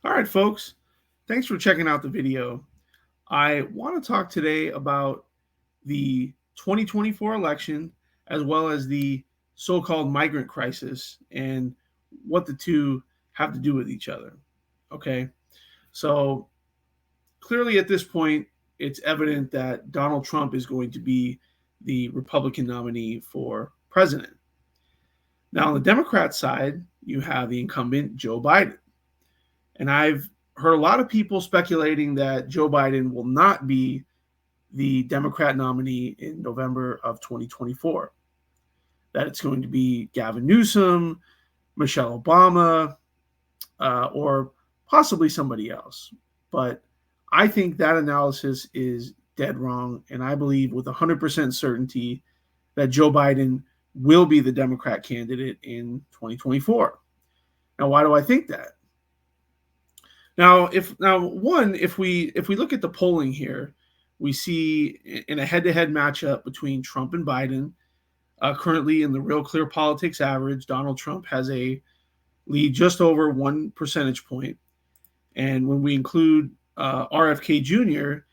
All right, folks. Thanks for checking out the video. I want to talk today about the 2024 election as well as the so called migrant crisis and what the two have to do with each other. Okay. So clearly, at this point, it's evident that Donald Trump is going to be the Republican nominee for president. Now, on the Democrat side, you have the incumbent Joe Biden. And I've heard a lot of people speculating that Joe Biden will not be the Democrat nominee in November of 2024, that it's going to be Gavin Newsom, Michelle Obama, or possibly somebody else. But I think that analysis is dead wrong. And I believe with 100% certainty that Joe Biden will be the Democrat candidate in 2024. Now, why do I think that? If we look at the polling here, we see in a head-to-head matchup between Trump and Biden, currently in the Real Clear Politics average, Donald Trump has a lead just over 1 percentage point, and when we include RFK Jr.,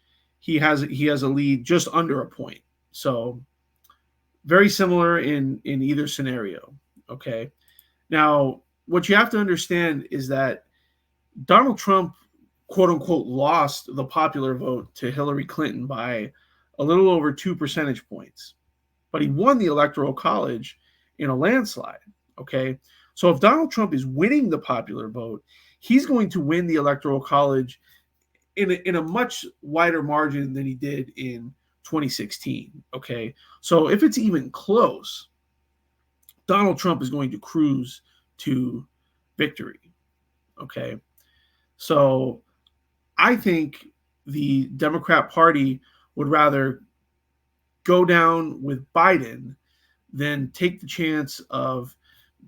he has a lead just under a point. So very similar in either scenario. Okay, now what you have to understand is that Donald Trump, quote unquote, lost the popular vote to Hillary Clinton by a little over 2 percentage points, but he won the Electoral College in a landslide. Okay. So if Donald Trump is winning the popular vote, he's going to win the Electoral College in a much wider margin than he did in 2016. Okay. So if it's even close, Donald Trump is going to cruise to victory. Okay. So I think the Democrat Party would rather go down with Biden than take the chance of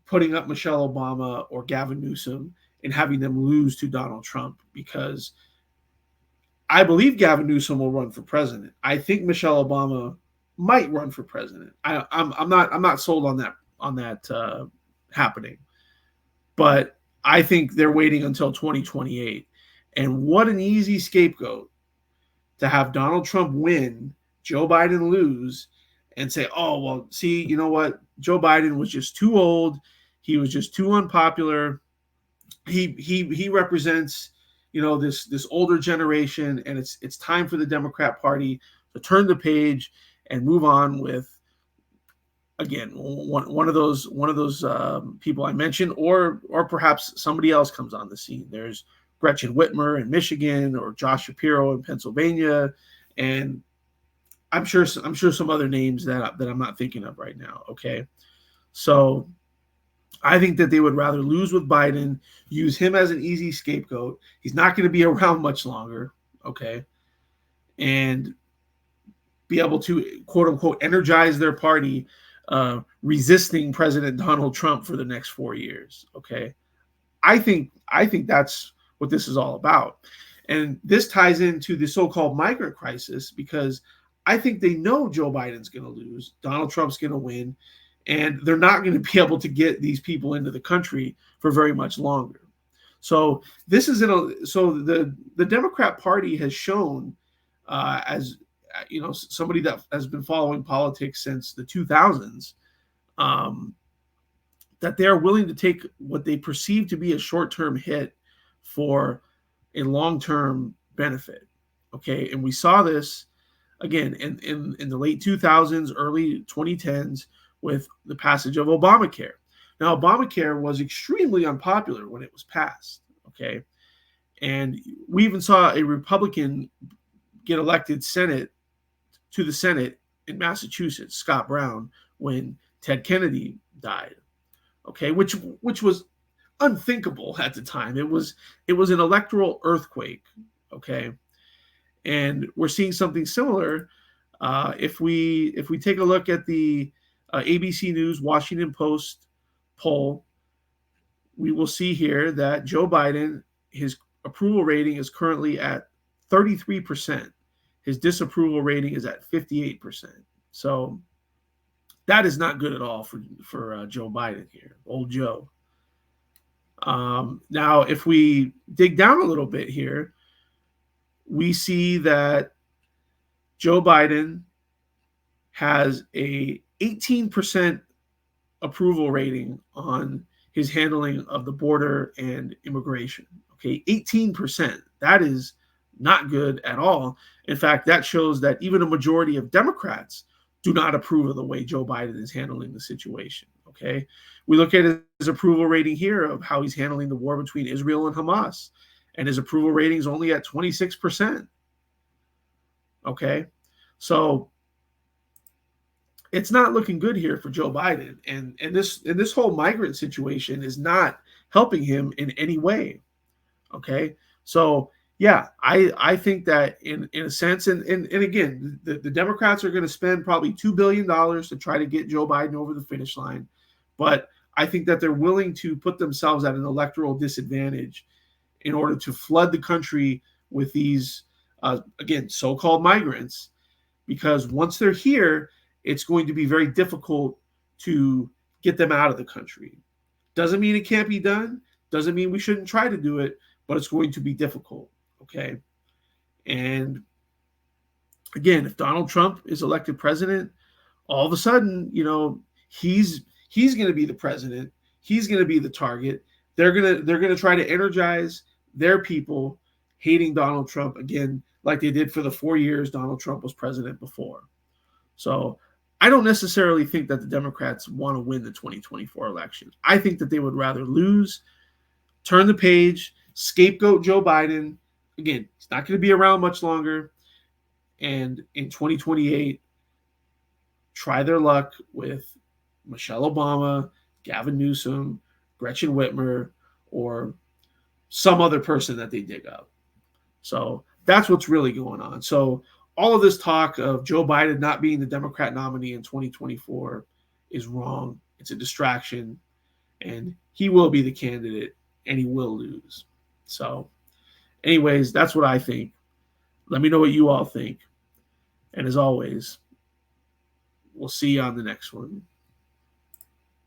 putting up Michelle Obama or Gavin Newsom and having them lose to Donald Trump, because I believe Gavin Newsom will run for president. I think Michelle Obama might run for president. I'm not sold on that happening, but I think they're waiting until 2028. And what an easy scapegoat to have Donald Trump win, Joe Biden lose, and say, oh, well, see, you know what? Joe Biden was just too old. He was just too unpopular. He represents, this older generation, and it's time for the Democrat Party to turn the page and move on with, again, one of those people I mentioned, or perhaps somebody else comes on the scene. There's Gretchen Whitmer in Michigan, or Josh Shapiro in Pennsylvania, and I'm sure some other names that I'm not thinking of right now. Okay, so I think that they would rather lose with Biden, use him as an easy scapegoat. He's not going to be around much longer. Okay, and be able to, quote unquote, energize their party, resisting President Donald Trump for the next 4 years. Okay, I think that's what this is all about, and this ties into the so-called migrant crisis, because I think they know Joe Biden's going to lose, Donald Trump's going to win, and they're not going to be able to get these people into the country for very much longer. So this is so the Democrat Party has shown, as somebody that has been following politics since the 2000s, um, that they are willing to take what they perceive to be a short-term hit for a long-term benefit. Okay, and we saw this again in the late 2000s, early 2010s, with the passage of Obamacare. Now, Obamacare was extremely unpopular when it was passed. Okay, and we even saw a Republican get elected to the Senate in Massachusetts, Scott Brown, when Ted Kennedy died. Okay, which was unthinkable at the time. It was an electoral earthquake. Okay, and we're seeing something similar. If we take a look at the ABC News Washington Post poll, we will see here that Joe Biden, his approval rating is currently at 33%. His disapproval rating is at 58%. So that is not good at all for Joe Biden here, old Joe. Now, if we dig down a little bit here, we see that Joe Biden has a 18% approval rating on his handling of the border and immigration. Okay, 18%. That is not good at all. In fact, that shows that even a majority of Democrats do not approve of the way Joe Biden is handling the situation. Okay, we look at his approval rating here of how he's handling the war between Israel and Hamas, and his approval rating is only at 26%. Okay, so it's not looking good here for Joe Biden, and this whole migrant situation is not helping him in any way. Okay, so yeah, I think that in a sense, and again, the Democrats are going to spend probably $2 billion to try to get Joe Biden over the finish line, but I think that they're willing to put themselves at an electoral disadvantage in order to flood the country with these again so-called migrants, because once they're here, it's going to be very difficult to get them out of the country. Doesn't mean it can't be done. Doesn't mean we shouldn't try to do it, but it's going to be difficult. Okay. And again, if Donald Trump is elected president, all of a sudden, he's going to be the president. He's going to be the target. They're going to try to energize their people hating Donald Trump again, like they did for the 4 years Donald Trump was president before. So I don't necessarily think that the Democrats want to win the 2024 election. I think that they would rather lose, turn the page, scapegoat Joe Biden. Again, he's not going to be around much longer. And in 2028, try their luck with Michelle Obama, Gavin Newsom, Gretchen Whitmer, or some other person that they dig up. So that's what's really going on. So all of this talk of Joe Biden not being the Democrat nominee in 2024 is wrong. It's a distraction, and he will be the candidate, and he will lose. So anyways, that's what I think. Let me know what you all think. And as always, we'll see you on the next one.